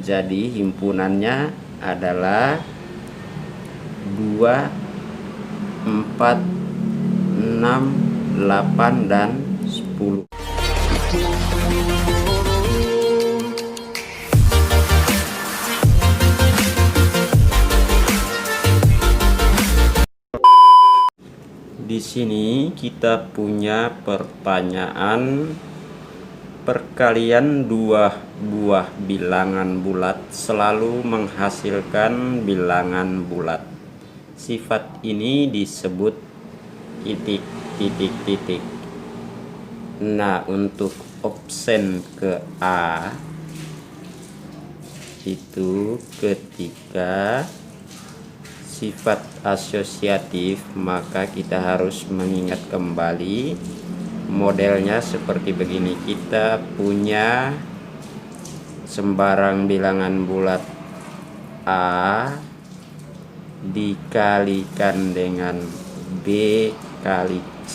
Jadi himpunannya adalah 2, 4, 6, 8, dan 10. Di sini kita punya pertanyaan, perkalian dua buah bilangan bulat selalu menghasilkan bilangan bulat. Sifat ini disebut titik, titik, titik. Nah, untuk option ke A itu ketika sifat asosiatif, maka kita harus mengingat kembali modelnya seperti begini. Kita punya sembarang bilangan bulat A dikalikan dengan B kali C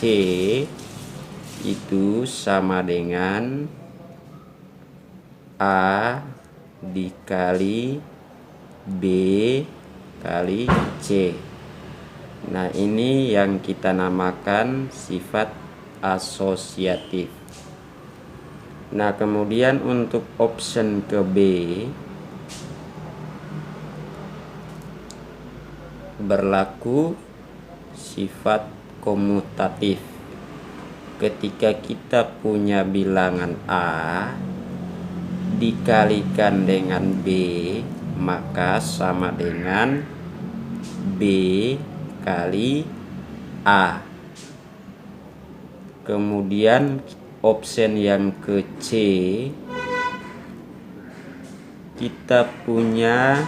itu sama dengan A dikali B kali C. Nah, ini yang kita namakan sifat asosiatif. Nah, kemudian untuk option ke B berlaku sifat komutatif. Ketika kita punya bilangan A dikalikan dengan B, maka sama dengan B kali A. Kemudian option yang ke C, kita punya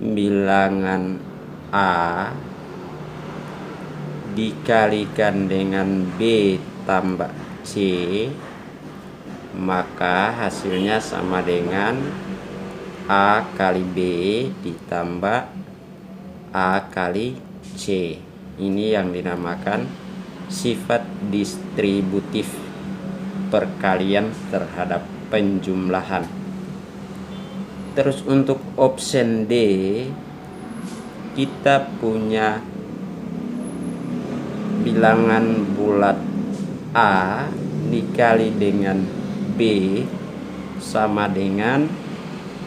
bilangan A dikalikan dengan B tambah C, maka hasilnya sama dengan A kali B ditambah A kali C. Ini yang dinamakan sifat distributif perkalian terhadap penjumlahan. Terus untuk option D, kita punya bilangan bulat A dikali dengan B sama dengan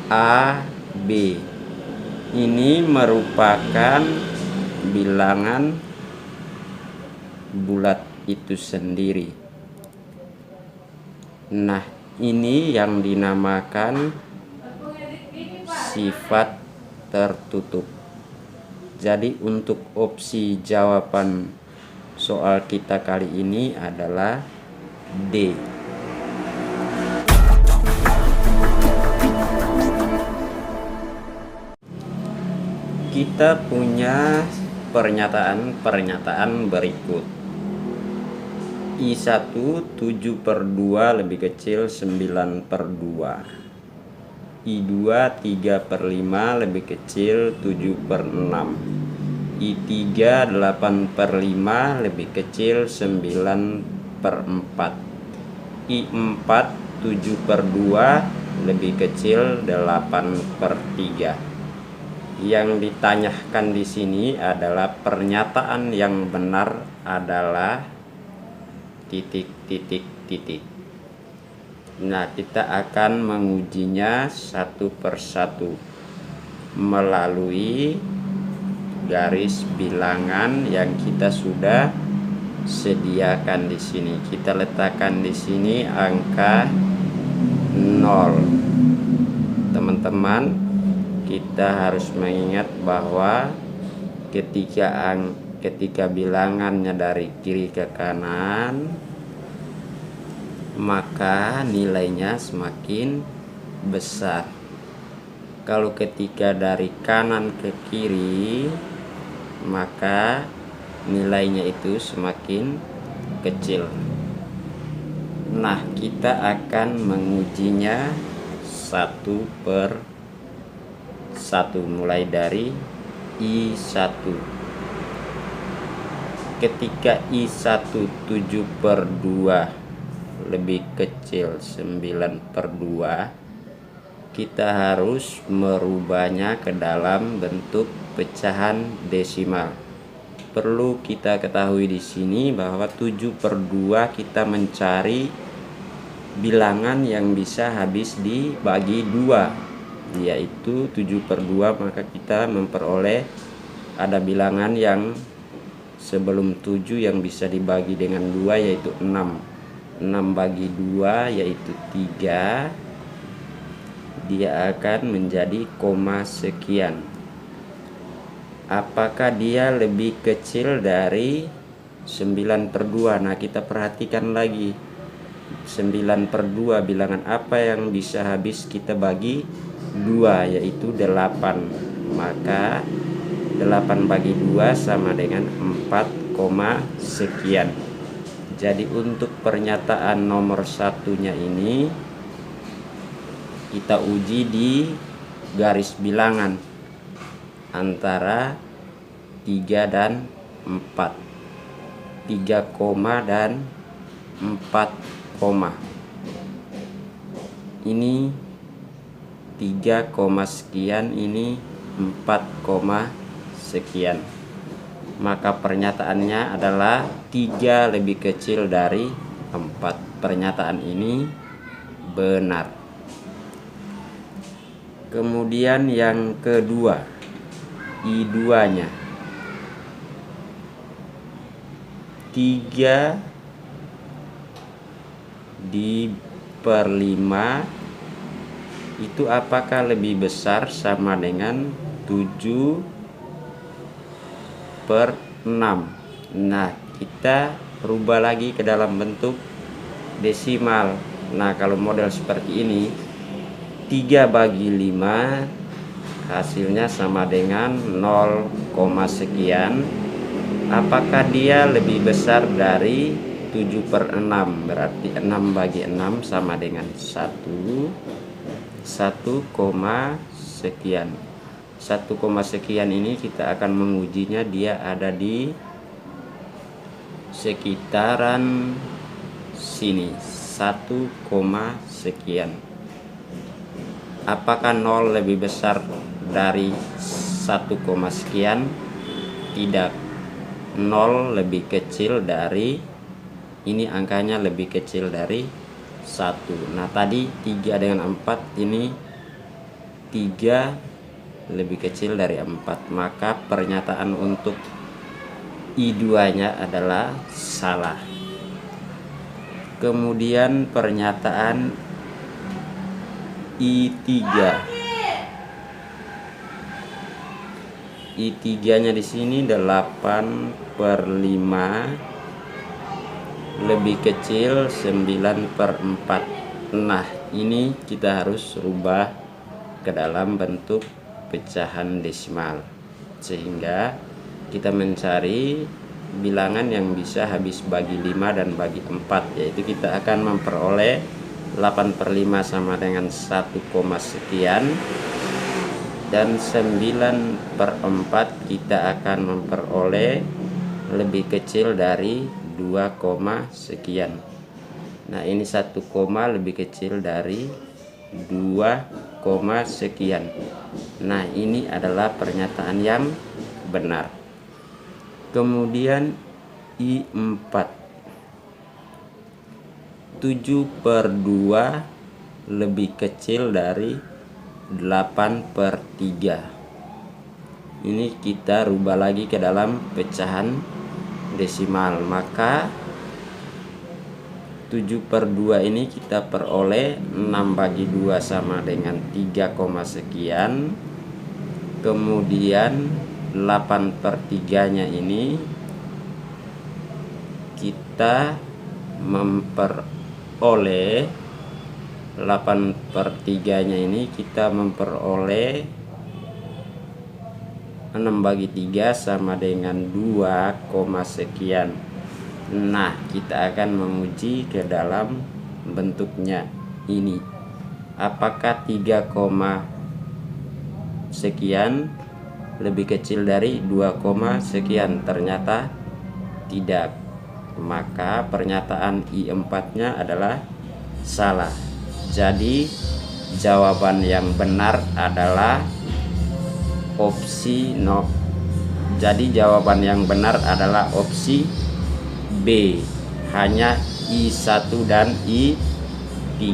AB. Ini merupakan bilangan bulat itu sendiri. Nah, ini yang dinamakan sifat tertutup. Jadi untuk opsi jawaban soal kita kali ini adalah D. Kita punya pernyataan berikut. I1 7/2 lebih kecil 9/2. I2 3/5 lebih kecil 7/6. I3 8/5 lebih kecil 9/4. I4 7/2 lebih kecil 8/3. Yang ditanyakan di sini adalah pernyataan yang benar adalah titik, titik, titik. Nah, kita akan mengujinya satu persatu melalui garis bilangan yang kita sudah sediakan di sini. Kita letakkan di sini angka 0. Teman-teman, kita harus mengingat bahwa ketika bilangannya dari kiri ke kanan, maka nilainya semakin besar. Kalau ketika dari kanan ke kiri, maka nilainya itu semakin kecil. Nah, kita akan mengujinya satu per satu, mulai dari I1. Ketika I1 7/2 lebih kecil 9/2, kita harus merubahnya ke dalam bentuk pecahan desimal. Perlu kita ketahui di sini bahwa 7/2 kita mencari bilangan yang bisa habis dibagi 2, yaitu 7/2, maka kita memperoleh ada bilangan yang sebelum 7 yang bisa dibagi dengan 2, yaitu 6. 6 bagi 2 yaitu 3. Dia akan menjadi koma sekian. Apakah dia lebih kecil dari 9/2? Nah, kita perhatikan lagi. 9/2 bilangan apa yang bisa habis kita bagi 2, yaitu 8. Maka 8 bagi 2 sama dengan 4, sekian. Jadi untuk pernyataan nomor satunya ini kita uji di garis bilangan antara 3 dan 4, 3 koma dan 4 koma. Ini 3 koma sekian, ini 4 koma sekian. Maka pernyataannya adalah 3 lebih kecil dari 4. Pernyataan ini benar. Kemudian yang kedua, I2-nya 3 per 5 itu apakah lebih besar sama dengan 7/6? Nah, kita rubah lagi ke dalam bentuk desimal. Nah, kalau model seperti ini 3 bagi 5 hasilnya sama dengan 0, sekian. Apakah dia lebih besar dari 7/6? Berarti 6 bagi 6 sama dengan 1, 1, sekian. 1, sekian ini kita akan mengujinya, dia ada di sekitaran sini, 1, sekian. Apakah 0 lebih besar dari 1, sekian? Tidak. 0 lebih kecil dari, ini angkanya lebih kecil dari 1. Nah, tadi 3 dengan 4, ini 3 lebih kecil dari 4. Maka pernyataan untuk I2-nya adalah salah. Kemudian pernyataan I3-nya di sini 8/5 lebih kecil 9/4. Nah, ini kita harus rubah ke dalam bentuk pecahan desimal sehingga kita mencari bilangan yang bisa habis bagi 5 dan bagi 4, yaitu kita akan memperoleh 8/5 sama dengan 1, sekian, dan 9/4 kita akan memperoleh lebih kecil dari 2, sekian. Nah, ini 1, lebih kecil dari 2, sekian. Nah, ini adalah pernyataan yang benar. Kemudian I4, 7/2 lebih kecil dari 8/3. Ini kita rubah lagi ke dalam pecahan desimal. Maka 7/2 ini kita peroleh 6 bagi 2 sama dengan 3, sekian. Kemudian 8/3-nya ini kita memperoleh 8/3-nya ini kita memperoleh 6 bagi 3 sama dengan 2, sekian. Nah, kita akan menguji ke dalam bentuknya ini. Apakah 3, sekian lebih kecil dari 2, sekian? Ternyata tidak. Maka pernyataan I4-nya adalah salah. Jadi jawaban yang benar adalah opsi no. Jadi jawaban yang benar adalah opsi B, hanya I1 dan I3.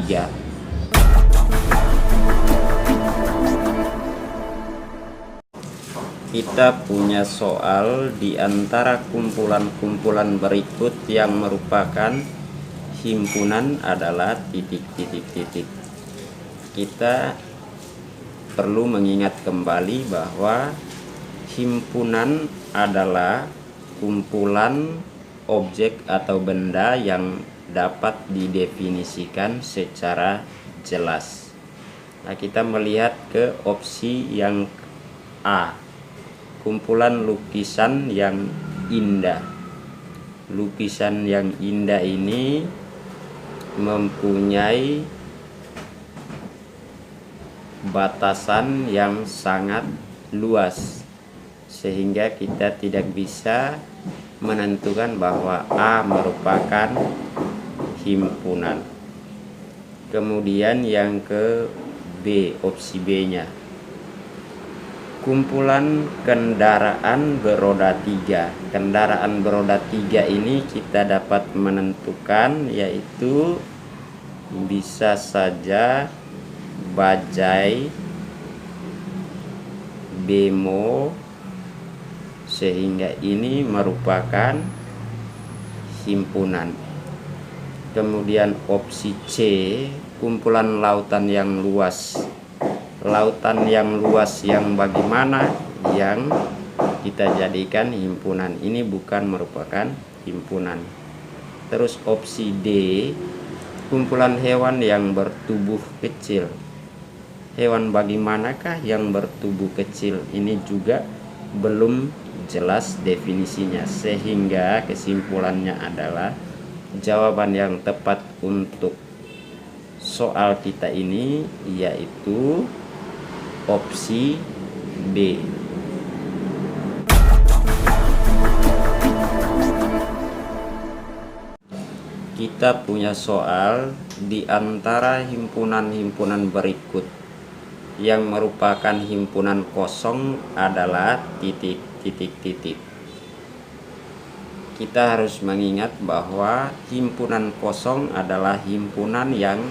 Kita punya soal di antara kumpulan-kumpulan berikut yang merupakan himpunan adalah titik. Kita perlu mengingat kembali bahwa himpunan adalah kumpulan objek atau benda yang dapat didefinisikan secara jelas. Nah, kita melihat ke opsi yang A, kumpulan lukisan yang indah. Lukisan yang indah ini mempunyai batasan yang sangat luas, sehingga kita tidak bisa menentukan bahwa A merupakan himpunan. Kemudian yang ke B, opsi B nya, kumpulan kendaraan beroda 3. Kendaraan beroda 3 ini kita dapat menentukan, yaitu bisa saja bajai, bemo, sehingga ini merupakan himpunan. Kemudian opsi C, kumpulan lautan yang luas. Lautan yang luas yang bagaimana yang kita jadikan himpunan, ini bukan merupakan himpunan. Terus opsi D, kumpulan hewan yang bertubuh kecil. Hewan bagaimanakah yang bertubuh kecil, ini juga belum jelas definisinya, sehingga kesimpulannya adalah jawaban yang tepat untuk soal kita ini yaitu opsi B. Kita punya soal di antara himpunan-himpunan berikut yang merupakan himpunan kosong adalah titik. Kita harus mengingat bahwa himpunan kosong adalah himpunan yang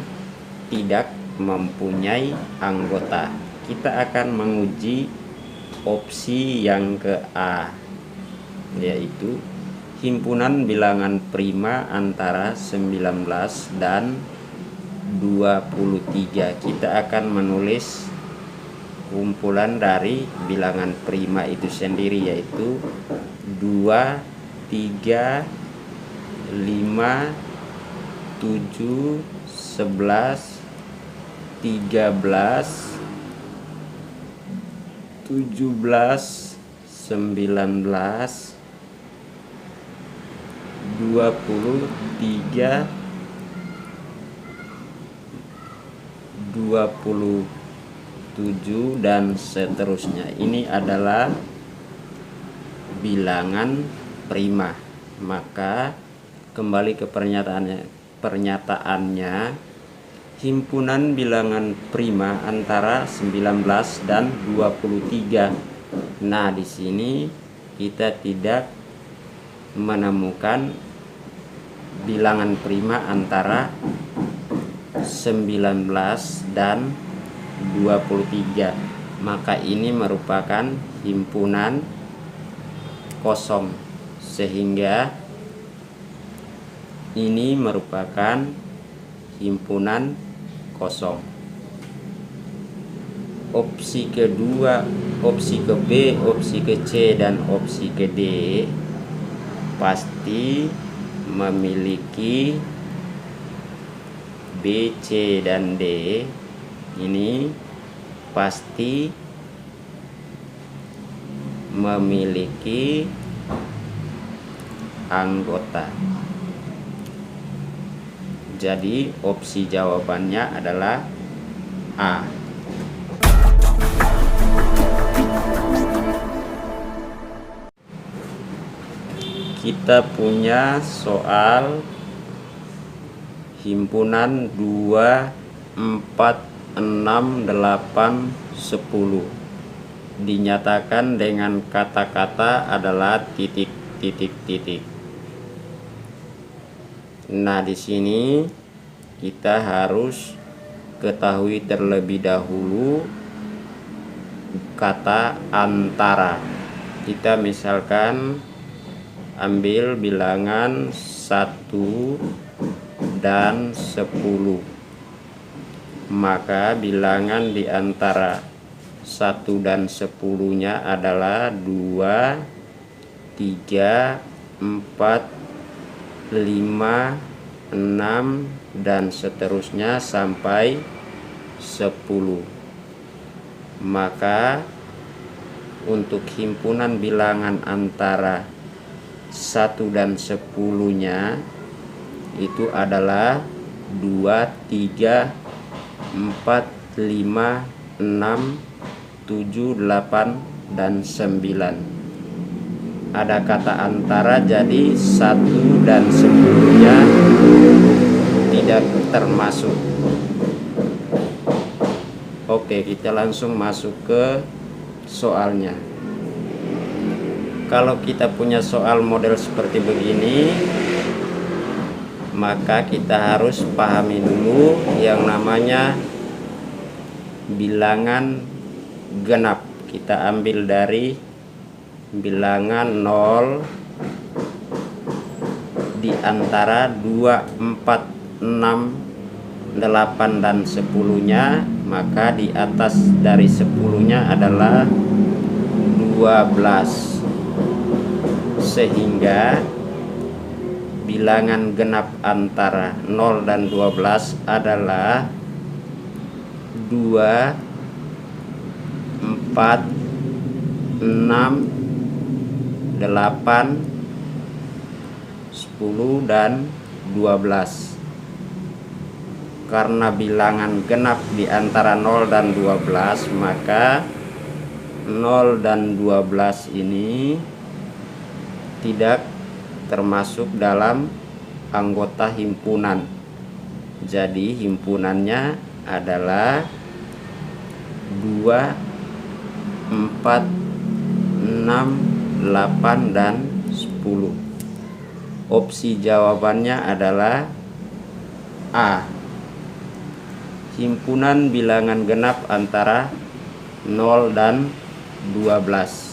tidak mempunyai anggota. Kita akan menguji opsi yang ke A, yaitu himpunan bilangan prima antara 19 dan 23. Kita akan menulis kumpulan dari bilangan prima itu sendiri, yaitu 2, 3, 5, 7, 11, 13, 17, 19, 23, 27 dan seterusnya. Ini adalah bilangan prima. Maka kembali ke pernyataannya, himpunan bilangan prima antara 19 dan 23. Nah, di sini kita tidak menemukan bilangan prima antara 19 dan 23. Maka ini merupakan himpunan kosong, sehingga ini merupakan himpunan kosong. Opsi kedua, opsi ke B, opsi ke C, dan opsi ke D pasti memiliki B, C, dan D. Ini pasti memiliki anggota. Jadi opsi jawabannya adalah A. Kita punya soal himpunan 2, 4, 6, 8, 10. Dinyatakan dengan kata-kata adalah titik, titik, titik. Nah, di sini kita harus ketahui terlebih dahulu kata antara. Kita misalkan ambil bilangan 1 dan 10. Maka bilangan di antara 1 dan 10-nya adalah 2, 3, 4, 5, 6, dan seterusnya sampai 10. Maka untuk himpunan bilangan antara 1 dan 10-nya itu adalah 2, 3, 4, 5, 6, 7, 8, dan 9. Ada kata antara, jadi 1 dan 10-nya tidak termasuk. Oke, kita langsung masuk ke soalnya. Kalau kita punya soal model seperti begini, maka kita harus pahami dulu yang namanya bilangan genap. Kita ambil dari bilangan 0 di antara 2, 4, 6, 8, dan 10-nya, maka di atas dari 10-nya adalah 12. Sehingga bilangan genap antara 0 dan 12 adalah 2, 4, 6, 8, 10, dan 12. Karena bilangan genap di antara 0 dan 12, maka 0 dan 12 ini tidak termasuk dalam anggota himpunan. Jadi himpunannya adalah 2, 4, 6, 8, dan 10. Opsi jawabannya adalah A. Himpunan bilangan genap antara 0 dan 12.